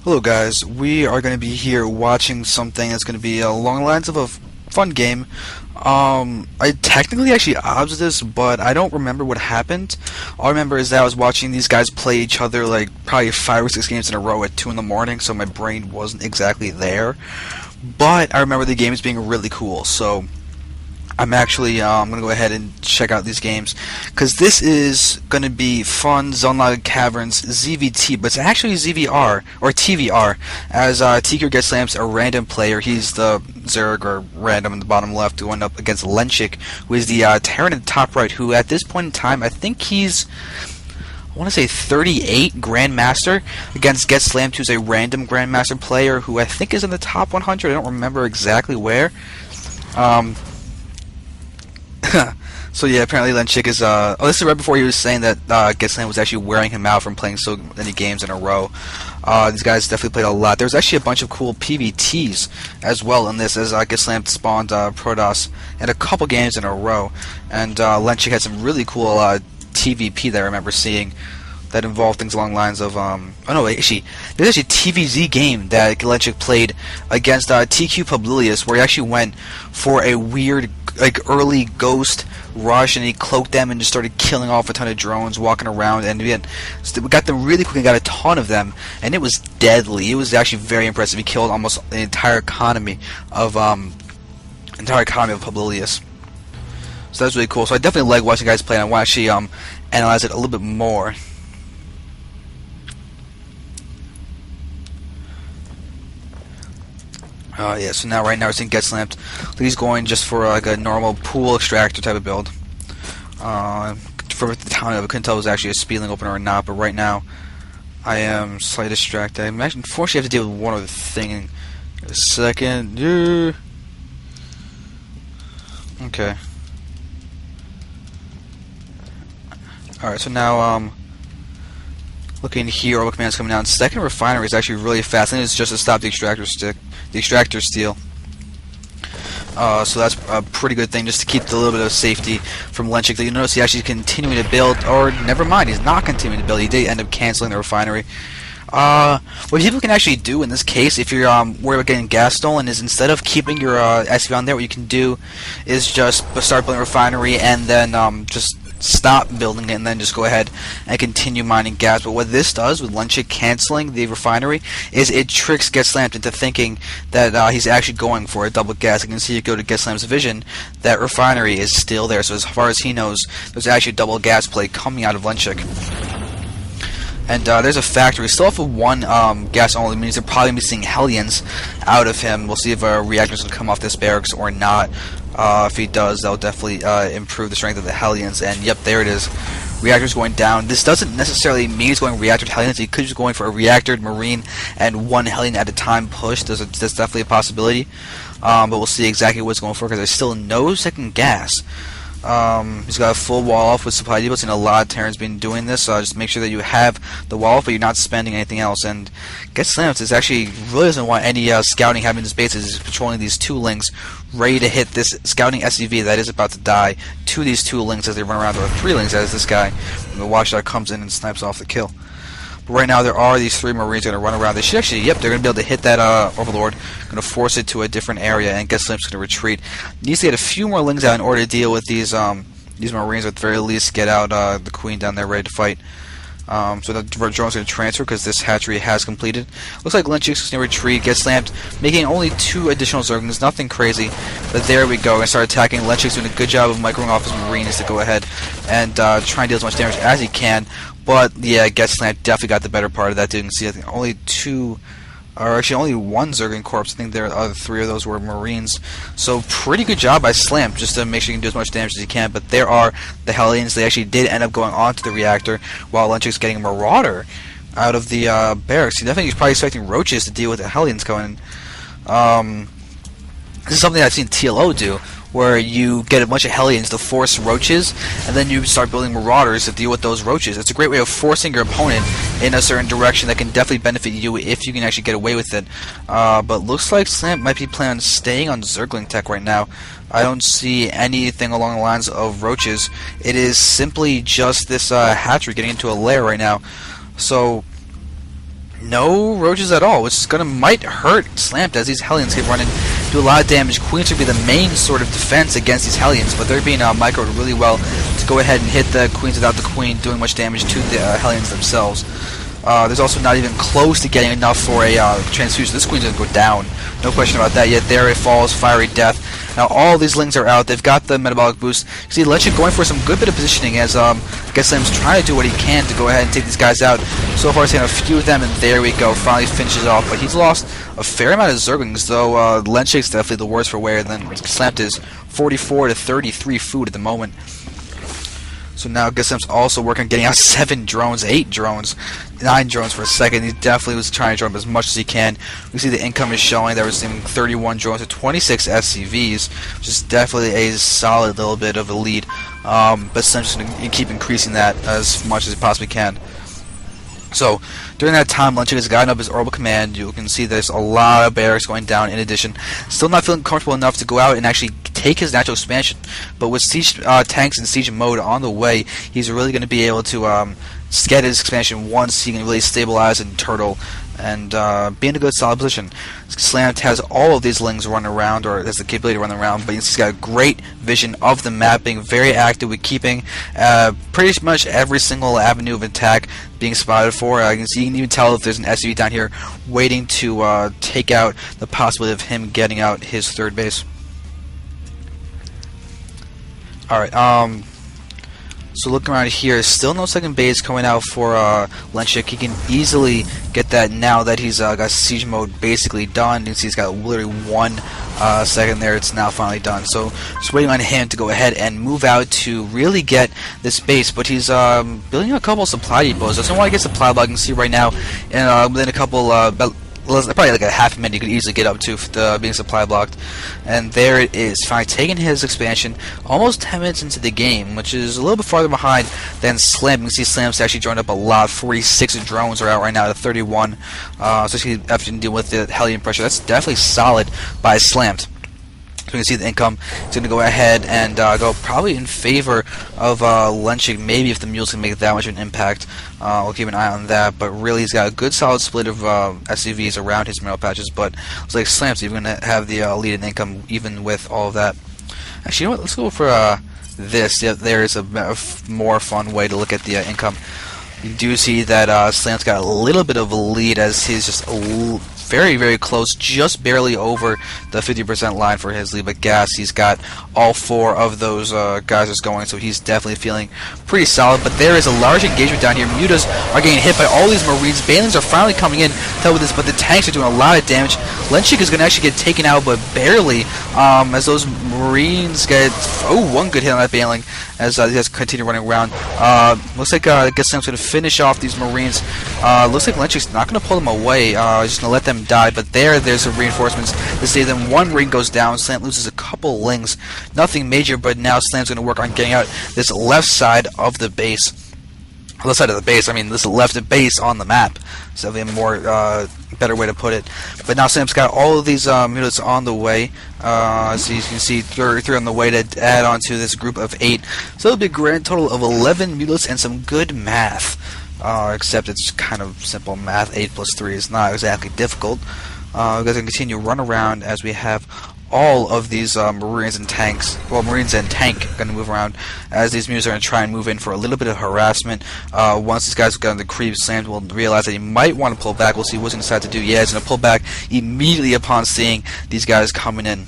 Hello guys, we are going to be here watching something that's going to be along the lines of a fun game. I technically actually obs this, but I don't remember what happened. All I remember is that I was watching these guys play each other like probably 5 or 6 games in a row at 2 in the morning, so my brain wasn't exactly there. But I remember the games being really cool, so I'm actually I'm going to go ahead and check out these games, because this is going to be fun Xel'Naga Caverns ZVT, but it's actually ZVR, or TVR, as tQorGETSLAMT's a random player. He's the Zerg, or random in the bottom left, going up against Lenchik, who is the Terran in the top right, who at this point in time, I think he's, I want to say 38 Grandmaster, against GetSlamT, who's a random Grandmaster player, who I think is in the top 100, I don't remember exactly where. So yeah, apparently Lenchik is, oh, this is right before he was saying that GetSlamT was actually wearing him out from playing so many games in a row. These guys definitely played a lot. There's actually a bunch of cool PvTs as well in this, as GetSlamT spawned Protoss in a couple games in a row. And Lenchik had some really cool TVP that I remember seeing that involved things along the lines of, oh no, actually, there's actually a TVZ game that Lenchik played against tQPublius, where he actually went for a weird, like, early ghost rush, and he cloaked them and just started killing off a ton of drones walking around, and we got them really quick and got a ton of them, and it was deadly. It was actually very impressive. He killed almost the entire economy of Publius. So that's really cool. So I definitely like watching guys play, and I want to actually analyze it a little bit more. Yeah, so now right now we're seeing GetSlamT. He's going just for like a normal pool extractor type of build. For the time, I couldn't tell if it was actually a speedling opener or not, but right now I am slightly distracted. I imagine, unfortunately, I have to deal with one other thing in a second. Yeah. Okay. Alright, so now, looking here, all the commands coming down. Second refinery is actually really fast, and it's just to stop the extractor steal. So that's a pretty good thing, just to keep a little bit of safety from Lenchik. That you notice he actually continuing to build, or never mind, he's not continuing to build. He did end up canceling the refinery. What people can actually do in this case, if you're worried about getting gas stolen, is instead of keeping your SV on there, what you can do is just start building a refinery and then just stop building it and then just go ahead and continue mining gas. But what this does with Lenchik canceling the refinery is it tricks GetSlamT into thinking that he's actually going for a double gas. You can see, you go to GetSlamT's vision, that refinery is still there. So as far as he knows, there's actually a double gas play coming out of Lenchik. And there's a factory. Still off of one gas only, means they're probably be seeing Hellions out of him. We'll see if a reactor's going to come off this barracks or not. If he does, that'll definitely improve the strength of the Hellions. And yep, there it is. Reactor's going down. This doesn't necessarily mean he's going reactor to Hellions. He could just going for a reactor, Marine, and one Hellion at a time push. That's definitely a possibility. But we'll see exactly what it's going for, because there's still no second gas. He's got a full wall off with supply depots, and a lot of Terrans been doing this, so just make sure that you have the wall off, but you're not spending anything else. And GetSlamT is actually really doesn't want any scouting happening in his bases. He's patrolling these 2 links, ready to hit this scouting SCV that is about to die to these 2 links as they run around, or 3 links as this guy, and the watchdog comes in and snipes off the kill. But right now there are these 3 Marines going to run around. They should actually, yep, they're going to be able to hit that Overlord, going to force it to a different area, and GetSlamT's going to retreat. Needs to get a few more links out in order to deal with these Marines, or at the very least get out the Queen down there ready to fight. So the drone's going to transfer because this hatchery has completed. Looks like Lenchik's going to retreat, GetSlamT, making only 2 additional Zerglings, nothing crazy. But there we go, and start attacking. Lenchik's doing a good job of microing off his Marines to go ahead and try and deal as much damage as he can. But yeah, GetSlamT definitely got the better part of that. Didn't see, I think only 2, or actually only 1 Zergling corpse. I think there are 3 of those were Marines. So pretty good job by SLAMT, just to make sure you can do as much damage as you can. But there are the Hellions. They actually did end up going onto the reactor, while Lenchik's getting a Marauder out of the barracks. He definitely was probably expecting roaches to deal with the Hellions going in. This is something I've seen TLO do, where you get a bunch of Hellions to force roaches, and then you start building Marauders to deal with those roaches. It's a great way of forcing your opponent in a certain direction that can definitely benefit you if you can actually get away with it. But looks like SLAMT might be planning on staying on Zergling tech right now. I don't see anything along the lines of roaches. It is simply just this hatchery getting into a lair right now. So no roaches at all, which is might hurt Slampt as these Hellions keep running, do a lot of damage. Queens would be the main sort of defense against these Hellions, but they're being microed really well to go ahead and hit the Queens without the Queen doing much damage to the Hellions themselves. There's also not even close to getting enough for a transfusion. This Queen's going to go down, no question about that, yet there it falls, Fiery Death. Now all these Lings are out, they've got the metabolic boost. You see Lenchik going for some good bit of positioning as GETSLAMT's trying to do what he can to go ahead and take these guys out. So far he's taken a few of them, and there we go, finally finishes off. But he's lost a fair amount of Zerglings, though Lenchik's definitely the worse for wear than GETSLAMT is. 44 to 33 food at the moment. So now GETSLAMT's also working on getting out 7 drones, 8 drones, 9 drones for a second. He definitely was trying to drone up as much as he can. We see the income is showing that we're seeing 31 drones to 26 SCVs, which is definitely a solid little bit of a lead. But GETSLAMT's going to keep increasing that as much as he possibly can. So during that time, Lenchik has gotten up his orbital command. You can see there's a lot of barracks going down. In addition, still not feeling comfortable enough to go out and actually take his natural expansion. But with siege tanks and siege mode on the way, he's really going to be able to get his expansion once he can really stabilize and turtle and be in a good solid position. GETSLAMT has all of these Lings running around, or has the capability to run around, but he's got a great vision of the map, being very active with keeping pretty much every single avenue of attack being spotted for. You can even tell if there's an SUV down here waiting to take out the possibility of him getting out his third base. Alright, so looking around here, still no second base coming out for Lenchik. He can easily get that now that he's got siege mode basically done. You can see he's got literally 1 second there. It's now finally done. So just waiting on him to go ahead and move out to really get this base. But he's building a couple supply depots. Doesn't want to get supply log. You can see right now, and within a couple probably like a half a minute you could easily get up to being supply blocked. And there it is, finally taking his expansion almost 10 minutes into the game, which is a little bit farther behind than Slampt. You can see Slampt's actually joined up a lot. 46 drones are out right now to 31, especially after dealing with the Hellion pressure. That's definitely solid by Slampt. So you can see the income is going to go ahead and go probably in favor of Lenchik. Maybe if the mules can make that much of an impact, we'll keep an eye on that. But really, he's got a good solid split of SCVs around his mineral patches. But it's like Slampt's even going to have the lead in income even with all of that. Actually, you know what? Let's go for this. Yeah, there is a more fun way to look at the income. You do see that Slampt's got a little bit of a lead as he's just very, very close, just barely over the 50% line for his lead. But gas, he's got all 4 of those geysers going, so he's definitely feeling pretty solid. But there is a large engagement down here. Mutas are getting hit by all these Marines. Banelings are finally coming in to help with this, but the tanks are doing a lot of damage. Lenchik is going to actually get taken out, but barely, as those Marines get... Oh, 1 good hit on that Baneling as these guys continue running around. Looks like GETSLAMT's going to finish off these Marines. Looks like Lenchik's not going to pull them away. He's just going to let them die. But there's some reinforcements to save them. 1 Marine goes down. Slampt loses a couple Lings. Nothing major, but now Slampt's going to work on getting out this left side of the base. Left side of the base, I mean this left base on the map. So a more better way to put it. But now Slampt's got all of these units on the way. So you can see 3 on the way to add on to this group of 8. So it'll be a grand total of 11 mutants and some good math. Except it's kind of simple math. 8 plus 3 is not exactly difficult. We're going to continue to run around as we have all of these Marines and tanks, well, Marines and tank going to move around as these mutants are going to try and move in for a little bit of harassment. Once these guys get on the creep, Slampt will realize that he might want to pull back. We'll see what he's going to decide to do. Yeah, he's going to pull back immediately upon seeing these guys coming in.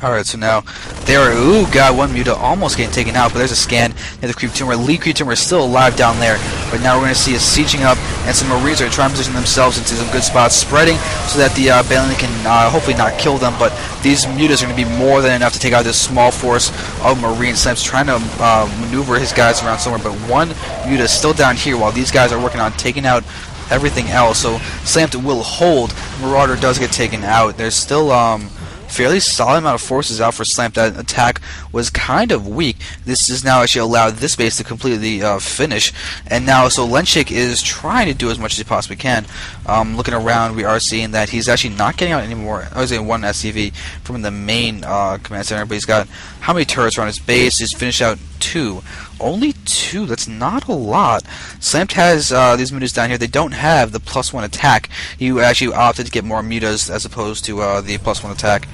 Alright, so now there, ooh, God, 1 muta almost getting taken out, but there's a scan near the creep tumor. Lead creep tumor is still alive down there, but now we're going to see a sieging up, and some Marines are trying to position themselves into some good spots, spreading so that the Baneling can hopefully not kill them, but these mutas are going to be more than enough to take out this small force of Marines. Slampt's trying to maneuver his guys around somewhere, but 1 muta is still down here while these guys are working on taking out everything else, so Slampt will hold. Marauder does get taken out. There's still fairly solid amount of forces out for Slampt. That attack was kind of weak. This has now actually allowed this base to completely finish, and now so Lenchik is trying to do as much as he possibly can. Looking around, we are seeing that he's actually not getting out anymore. I was saying 1 SCV from the main command center, but he's got how many turrets around his base? He's finished out 2. Only 2, that's not a lot. SLAMT has these mutas down here. They don't have the +1 attack. You actually opted to get more mutas as opposed to the +1 attack.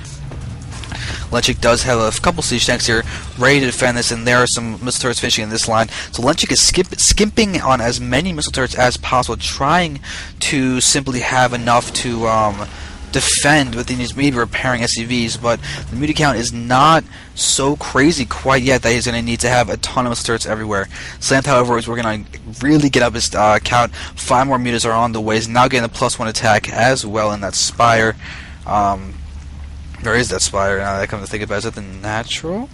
Lenchik does have a couple siege tanks here ready to defend this, and there are some missile turrets finishing in this line. So Lenchik is skimping on as many missile turrets as possible, trying to simply have enough to defend, but then he's maybe repairing SCVs, but the muta count is not so crazy quite yet that he's going to need to have a ton of missile turrets everywhere. SLAMT, however, is working on really get up his count. 5 more mutas are on the way. He's now getting the +1 attack as well in that spire. Where is that spire now that I come to think about it? Is that the natural?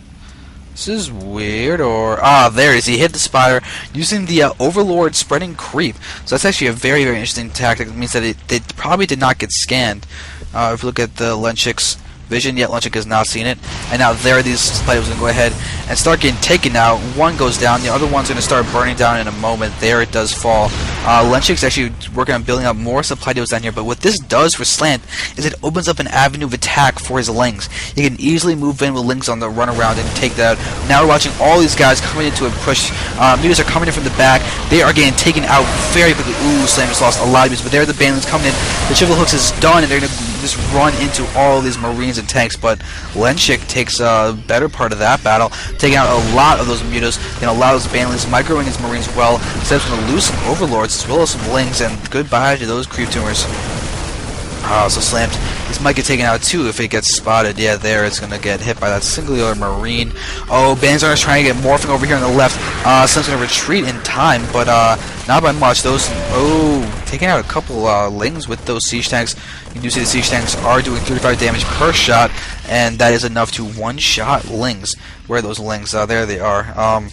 This is weird, or... there it is. He hit the spire using the Overlord spreading creep. So that's actually a very, very interesting tactic. It means that it probably did not get scanned. If you look at the Lenchik's vision, yet Lenchik has not seen it. And now there, these supply depots are going to go ahead and start getting taken out. One goes down, the other one's going to start burning down in a moment. There it does fall. Lenchik's actually working on building up more supply depots down here, but what this does for SLAMT is it opens up an avenue of attack for his lings. He can easily move in with lings on the run around and take that out. Now we're watching all these guys coming into a push. Mutas are coming in from the back. They are getting taken out very quickly. Ooh, SLAMT just lost a lot of mutas, but there the banelings coming in. The Chivalry Hooks is done, and they're going to just run into all these Marines and tanks, but Lenchik takes a better part of that battle, taking out a lot of those mutas, and a lot of those banelings, microing his Marines well. SLAMT's going to lose some Overlords as well as some lings, and goodbye to those creep tumors. So SLAMT, this might get taken out too if it gets spotted. Yeah, there it's going to get hit by that singular Marine. Oh, Banzar is trying to get morphing over here on the left. SLAMT's going to retreat in time, but not by much. Those, taking out a couple lings with those siege tanks. You do see the siege tanks are doing 35 damage per shot, and that is enough to one-shot lings. Where are those lings? There they are.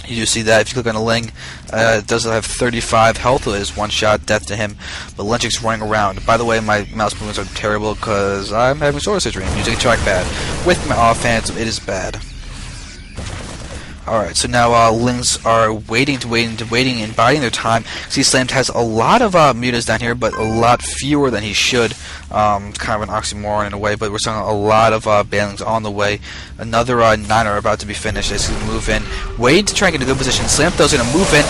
You do see that if you click on a ling, it does have 35 health, so it is one-shot death to him. But Lenchik's running around. By the way, my mouse movements are terrible because I'm having solar surgery. I'm using a trackpad with my offhand, so it is bad. Alright, so now lings are waiting and biding their time. See, SLAMT has a lot of mutas down here, but a lot fewer than he should. Kind of an oxymoron in a way, but we're seeing a lot of banelings on the way. Another 9 are about to be finished. They see move in, waiting to try and get a good position. SLAMT though is going to move in.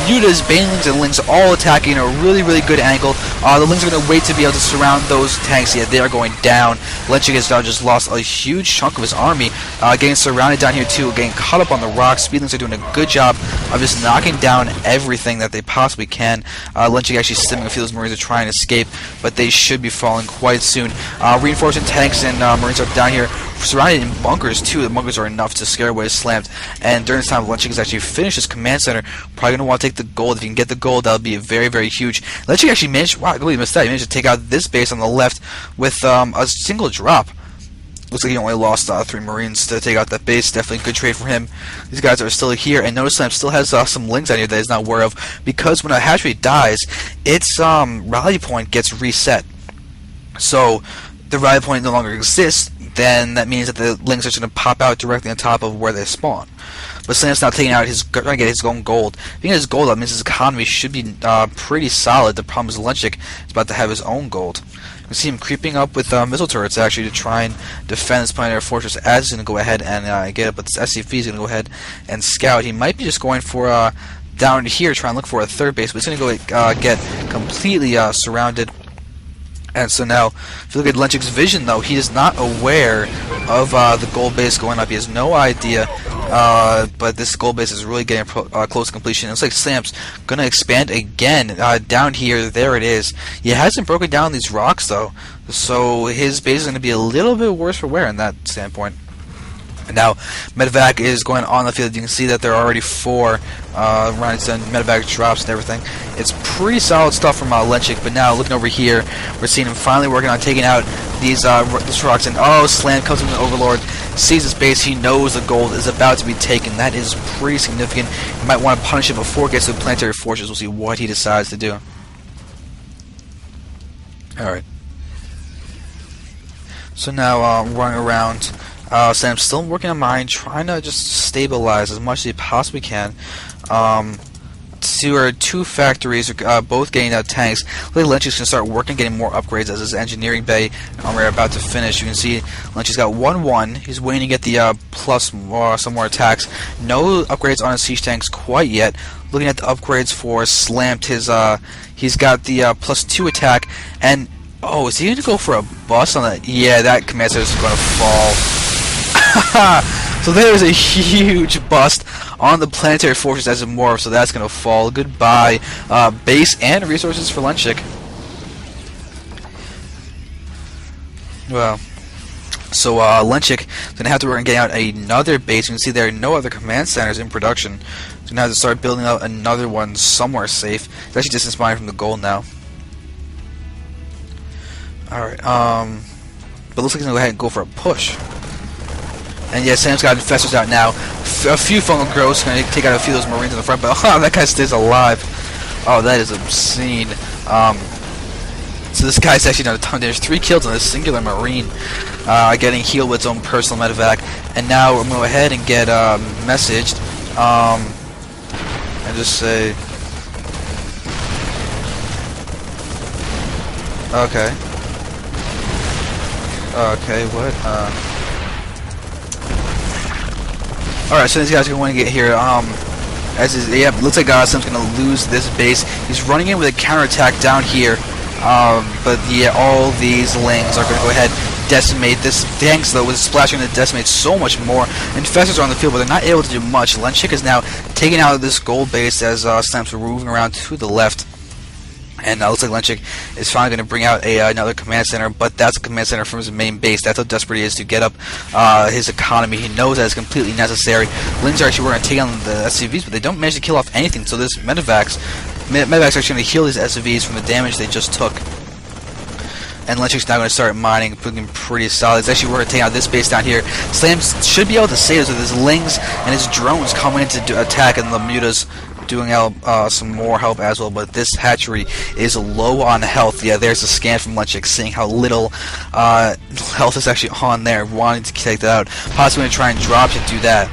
Mutas, banelings, and lings all attacking in a really, really good angle. The lings are going to wait to be able to surround those tanks. Yeah, they are going down. Lenchik has now just lost a huge chunk of his army, getting surrounded down here too, getting caught up on the rocks. Speedlings are doing a good job of just knocking down everything that they possibly can. Lenchik actually stimming a few of those Marines are trying to escape, but they should be falling quite soon. Reinforcement tanks and Marines are down here, surrounded in bunkers too. The bunkers are enough to scare away SLAMT. And during this time, Lenchik has actually finished his command center. Probably going to want to take the gold. If you can get the gold, that would be very, very huge. Lenchik actually managed. Wow, I completely missed that. He managed to take out this base on the left with a single drop. Looks like he only lost 3 Marines to take out that base. Definitely a good trade for him. These guys are still here, and notice SLAMT still has some lings out here that he's not aware of, because when a hatch rate dies, its rally point gets reset. So the rally point no longer exists, then that means that the lings are going to pop out directly on top of where they spawn. But SLAMT's now taking out trying to get his own gold. If he gets his gold, that means his economy should be pretty solid. The problem is Lenchik is about to have his own gold. You can see him creeping up with missile turrets actually to try and defend this planetary fortress as he's going to go ahead and get it. But this SCV is going to go ahead and scout. He might be just going for down here, trying to look for a third base, but he's going to go get completely surrounded. And so now, if you look at Lenchik's vision, though, he is not aware of the gold base going up. He has no idea, but this gold base is really getting close to completion. It looks like SLAMT's going to expand again down here. There it is. He hasn't broken down these rocks, though, so his base is going to be a little bit worse for wear in that standpoint. And now, medevac is going on the field. You can see that there are already 4 rounds done, medevac drops and everything. It's pretty solid stuff from Lenchik, but now, looking over here, we're seeing him finally working on taking out these rocks, and SLAMT comes in with the Overlord, sees his base, he knows the gold is about to be taken. That is pretty significant. You might want to punish it before it gets to the planetary fortress. We'll see what he decides to do. Alright. So now, running around, SLAMT's still working on mine, trying to just stabilize as much as he possibly can. Let's two factories are both getting out tanks. Lenchik's gonna start working, getting more upgrades as his engineering bay and armory are about to finish. You can see Lenchik's got 1-1. He's waiting to get the plus some more attacks. No upgrades on his siege tanks quite yet. Looking at the upgrades for SLAMT, he's got the +2 attack, and oh, is he gonna go for a bust on that? Yeah, that command center is gonna fall. So there's a huge bust on the planetary fortress as it morphs, so that's gonna fall. Goodbye, base and resources for Lenchik. Well, so Lenchik is gonna have to work on getting out another base. You can see there are no other command centers in production. He's gonna have to start building out another one somewhere safe. It's actually distance mine from the goal now. Alright, but looks like he's gonna go ahead and go for a push. And yeah, Sam's got infestors out now. A few fungal growths, gonna take out a few of those marines in the front, but oh, that guy stays alive. Oh, that is obscene. So this guy's actually done a ton of damage. 3 kills on this singular marine, getting healed with its own personal medevac. And now we're gonna go ahead and get messaged, and just say, okay. Okay, what? Alright, so these guys are going to get here. Looks like Sam's going to lose this base. He's running in with a counterattack down here. But yeah, all these lings are going to go ahead and decimate this. Tanks, though, with splashing to decimate so much more. Infestors are on the field, but they're not able to do much. Lenchik is now taking out this gold base as SLAMT's moving around to the left. And looks like Lenchik is finally going to bring out another command center, but that's a command center from his main base. That's how desperate he is to get up his economy. He knows that it's completely necessary. Lings are actually going to take on the SCVs, but they don't manage to kill off anything. So this medevac's actually going to heal these SCVs from the damage they just took. And Lenchik's now going to start mining, looking pretty solid. It's actually we're going to take out this base down here. SLAMT should be able to save us with his lings and his drones coming in to attack, and the mutas doing some more help as well, but this hatchery is low on health. Yeah, there's a scan from Lenchik seeing how little health is actually on there, wanting to take that out. Possibly going to try and drop to do that.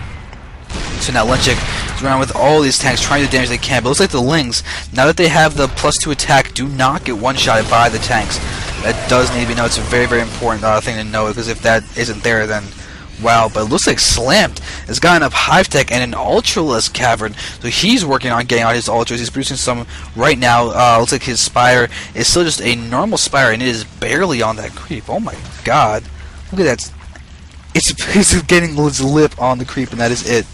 So now Lenchik is running with all these tanks, trying to do damage they can, but it looks like the lings, now that they have the +2 attack, do not get one-shotted by the tanks. That does need to be noted. It's a very, very important thing to know, because if that isn't there, then wow. But it looks like SLAMT has gotten up Hive Tech and an Ultraless Cavern, so he's working on getting out his Ultras. He's producing some right now. Looks like his Spire is still just a normal Spire, and it is barely on that creep. Oh my god. Look at that. It's getting his lip on the creep, and that is it.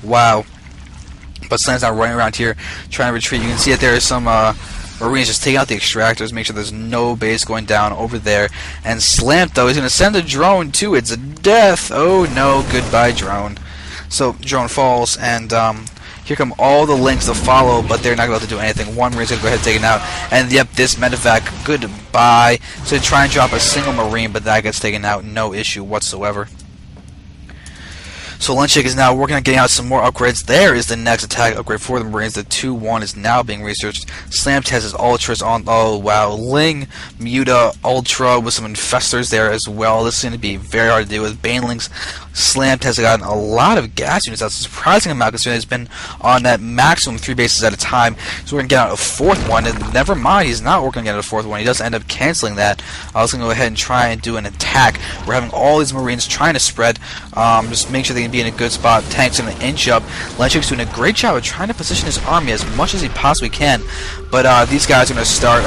Wow. But SLAMT's now running around here trying to retreat. You can see that there is some Marines just taking out the extractors, make sure there's no base going down over there. And SLAMT, though, is going to send a drone to its death. Oh no, goodbye drone. So drone falls, and here come all the links to follow, but they're not going to be able to do anything. One Marine's going to go ahead and take it out, and yep, this medevac, goodbye. So try and drop a single Marine, but that gets taken out, no issue whatsoever. So Lenchik is now working on getting out some more upgrades. There is the next attack upgrade for the Marines. The 2-1 is now being researched. SLAMT has his Ultras on. Oh wow, Ling, Muta, Ultra with some infestors there as well. This is going to be very hard to do with Banelings. SLAMT has gotten a lot of gas units. That's a surprising amount considering he's been on that maximum 3 bases at a time. So we're going to get out a 4th one, and never mind, he's not working on getting a 4th one. He does end up canceling that. I was going to go ahead and try and do an attack. We're having all these Marines trying to spread. Just make sure they can be in a good spot. Tank's going to inch up. Lenchik's doing a great job of trying to position his army as much as he possibly can. But these guys are going to start.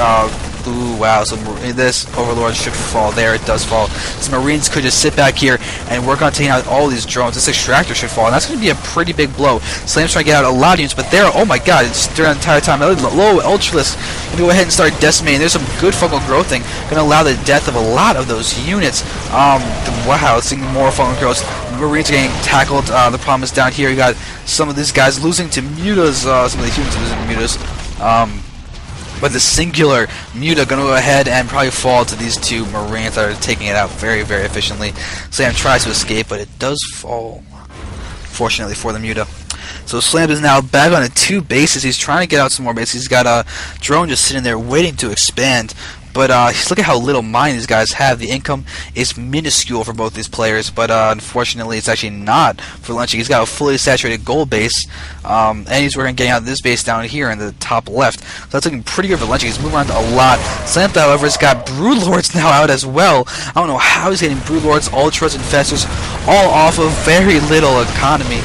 Ooh, wow. So this Overlord should fall there. It does fall. So Marines could just sit back here and work on taking out all these drones. This extractor should fall, and that's going to be a pretty big blow. SLAMT's trying to get out a lot of units, but there, oh my god, it's during the entire time. Low Ultraless. Going to go ahead and start decimating. There's some good fungal growthing. Going to allow the death of a lot of those units. Wow, seeing more fungal growth. Marines are getting tackled. The problem is down here. You got some of these guys losing to mutas. Some of the humans are losing to mutas. But the singular Muta going to go ahead and probably fall to these 2 Marines that are taking it out very, very efficiently. SLAMT tries to escape, but it does fall, fortunately for the Muta. So SLAMT is now back on 2 bases. He's trying to get out some more bases. He's got a drone just sitting there waiting to expand. But look at how little money these guys have. The income is minuscule for both these players, but unfortunately it's actually not for Lenchik. He's got a fully saturated gold base, and he's working on getting out of this base down here in the top left. So that's looking pretty good for Lenchik. He's moving around a lot. Slampt, however, has got Broodlords now out as well. I don't know how he's getting Broodlords, Ultras, Infestors, all off of very little economy.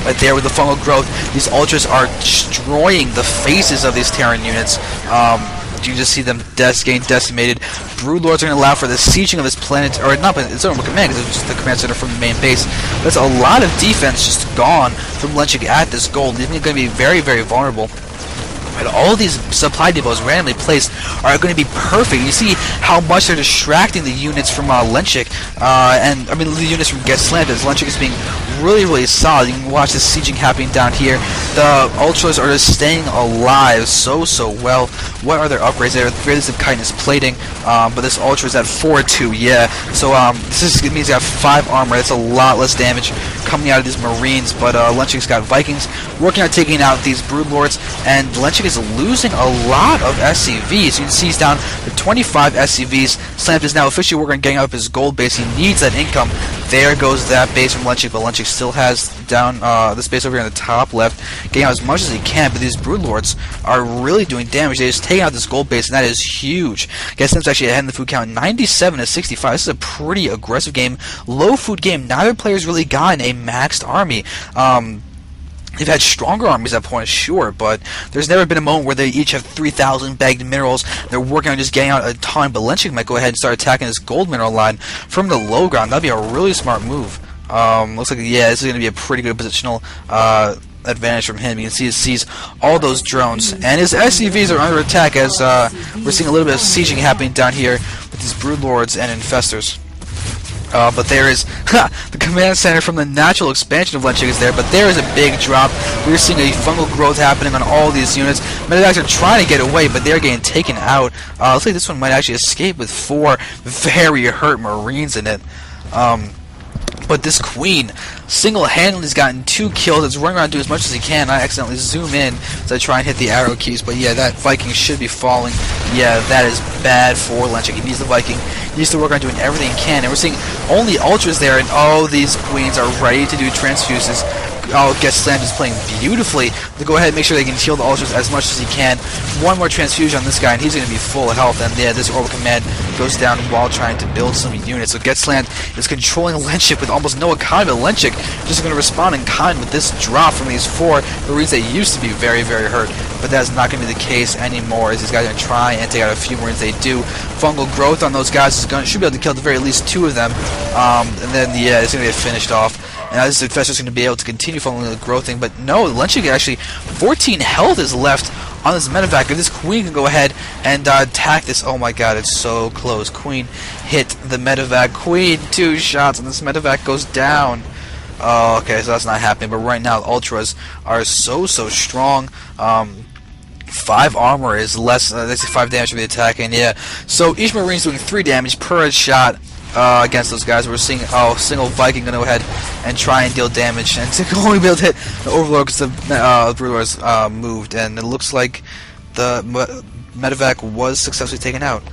Right there with the fungal growth, these Ultras are destroying the faces of these Terran units. You just see them getting decimated. Broodlords are going to allow for the sieging of this planet, or not, but it's not command because it's just the command center from the main base. That's a lot of defense just gone from Lenchik at this gold, leaving it going to be very, very vulnerable. And all these supply depots randomly placed are going to be perfect. You see how much they're distracting the units from Lenchik, and I mean the units from GETSLAMT, as Lenchik is being really, really solid. You can watch the sieging happening down here. The Ultras are just staying alive so well. What are their upgrades? They're greatest of kindness plating, but this Ultra is at 4-2, yeah. So this means they have 5 armor. That's a lot less damage coming out of these Marines, but Lenchik's got Vikings working on taking out these Broodlords, and Lenchik is losing a lot of SCVs. You can see he's down to 25 SCVs. Slampt is now officially working on getting up his gold base. He needs that income. There goes that base from Lenchik, but Lenchik still has down this base over here in the top left, getting out as much as he can, but these Broodlords are really doing damage. They just taking out this gold base, and that is huge. GETSLAMT's actually ahead in the food count, 97 to 65. This is a pretty aggressive game, low food game. Neither player's really gotten a maxed army. They've had stronger armies at points, sure, but there's never been a moment where they each have 3,000 bagged minerals. They're working on just getting out a ton, but Lenchik might go ahead and start attacking this gold mineral line from the low ground. That'd be a really smart move. Looks like, yeah, this is going to be a pretty good positional advantage from him. You can see he sees all those drones, and his SCVs are under attack as we're seeing a little bit of sieging happening down here with these Broodlords and Infestors. But there is the command center from the natural expansion of Lenchik is there, but there is a big drop. We're seeing a fungal growth happening on all these units. Medivacs are trying to get away, but they're getting taken out. Looks like this one might actually escape with 4 very hurt Marines in it. But this Queen single-handedly has gotten 2 kills. It's running around doing as much as he can. I accidentally zoom in as I try and hit the arrow keys. But yeah, that Viking should be falling. Yeah, that is bad for Lenchik. He needs the Viking. He needs to work on doing everything he can. And we're seeing only Ultras there, and oh, these Queens are ready to do transfuses. Oh, GETSLAMT is playing beautifully to go ahead and make sure they can heal the Ultras as much as he can. One more transfusion on this guy, and he's going to be full of health. And yeah, this orbital command goes down while trying to build some units. So GETSLAMT is controlling Lenchik with almost no economy. But Lenchik just going to respond in kind with this drop from these 4 Marines that used to be very, very hurt. But that's not going to be the case anymore, as these guys are going to try and take out a few Marines. They do. Fungal growth on those guys should be able to kill at the very least 2 of them. And then, yeah, it's going to get finished off. And this Infestor's going to be able to continue following the growth thing. But no, Lenchik actually, 14 health is left on this Medivac. If this Queen can go ahead and attack this, oh my god, it's so close. Queen hit the Medivac. Queen, 2 shots, and this Medivac goes down. Oh, okay, so that's not happening. But right now, the Ultras are so strong. 5 armor is less, they say 5 damage for the attack, and yeah. So each Marine's doing 3 damage per shot. Against those guys. We're seeing single Viking gonna go ahead and try and deal damage, and to only be able to hit the Overlord because the Broodlords moved, and it looks like the Medivac was successfully taken out.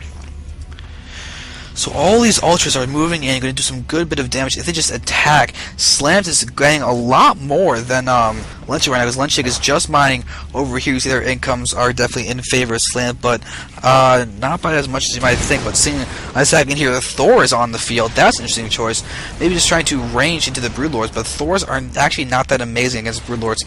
So all these Ultras are moving in and going to do some good bit of damage if they just attack. Slampt is getting a lot more than Lenchik right now, because Lenchik is just mining over here. You see their incomes are definitely in favor of Slampt, but not by as much as you might think. But seeing a second here, the Thor is on the field. That's an interesting choice. Maybe just trying to range into the Broodlords, but Thors are actually not that amazing against Broodlords.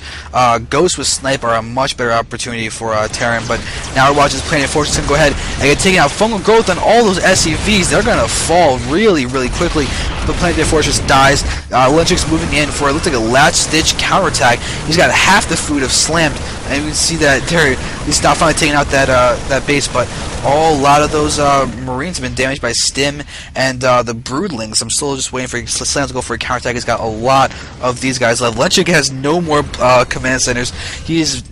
Ghosts with Snipe are a much better opportunity for Terran, but now we're watching this Planet Fortress going to go ahead and get taken out. Fungal growth on all those SCVs. They're going to fall really quickly. The Planet Fortress dies. Lenchik's moving in for it looks like a last-ditch counterattack. He's got half the food of Slampt, and you can see that there. He's not finally taking out that base, but a lot of those Marines have been damaged by Stim and the Broodlings. I'm still just waiting for Slampt to go for a counterattack. He's got a lot of these guys left. Lenchik has no more command centers. He is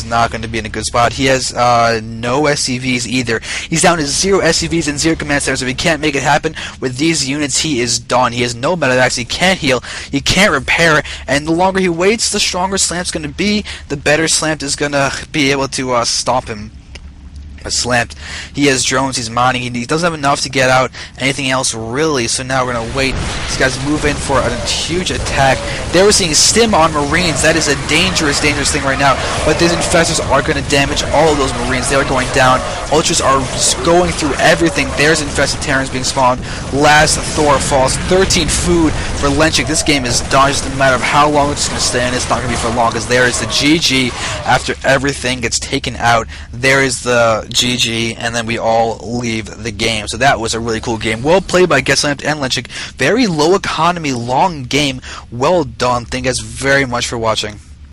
not going to be in a good spot. He has no SCVs either. He's down to 0 SCVs and 0 command centers. If he can't make it happen with these units, he is done. He has no Medivacs. He can't heal. He can't repair. And the longer he waits, the stronger Slampt's going to be. The better Slampt is going to be able to stop him. Slampt. He has drones, he's mining, he doesn't have enough to get out anything else really, so now we're gonna wait. These guys move in for a huge attack. They were seeing stim on Marines. That is a dangerous thing right now, but these infestors are gonna damage all of those Marines. They are going down. Ultras are just going through everything. There's infested Terrans being spawned. Last Thor falls. 13 food for Lenchik. This game is done. Just a matter of how long it's gonna stay, and it's not gonna be for long, because there is the GG after everything gets taken out. There is the GG, and then we all leave the game. So that was a really cool game. Well played by GETSLAMT and Lenchik. Very low economy, long game. Well done. Thank you guys very much for watching.